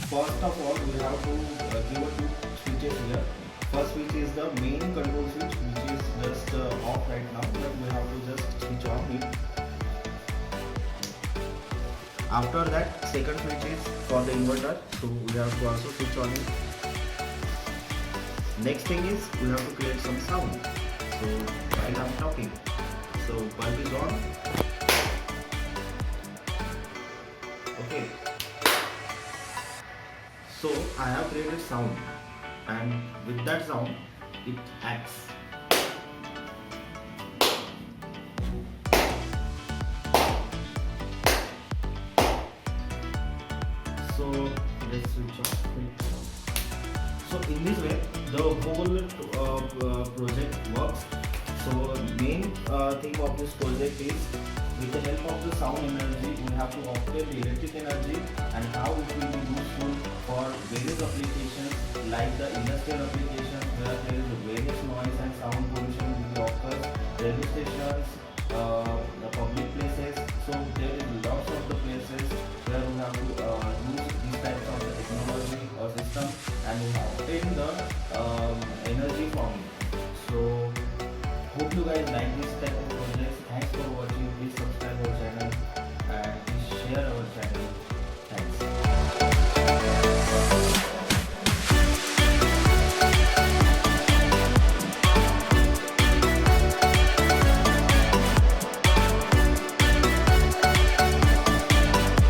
first of all we have to give a two switches here. First switch is the main control switch, which is just off right now, but we have to just switch on it. After that, second switch is for the inverter, so we have to also switch on it. Next thing is we have to create some sound. So while I'm talking, so bulb is on. Okay. So I have created sound, and with that sound, it acts. So let's switch off. So in this way, the whole project works. So main thing of this project is, with the help of the sound energy, we have to obtain the electric energy, and how it will be useful for various applications like the industrial applications where there is various noise and sound pollution will occur, radio stations, the public places. So there is lots of the places where we have to use these types of the technology or system, and we have obtained the energy from it. So hope you guys like this type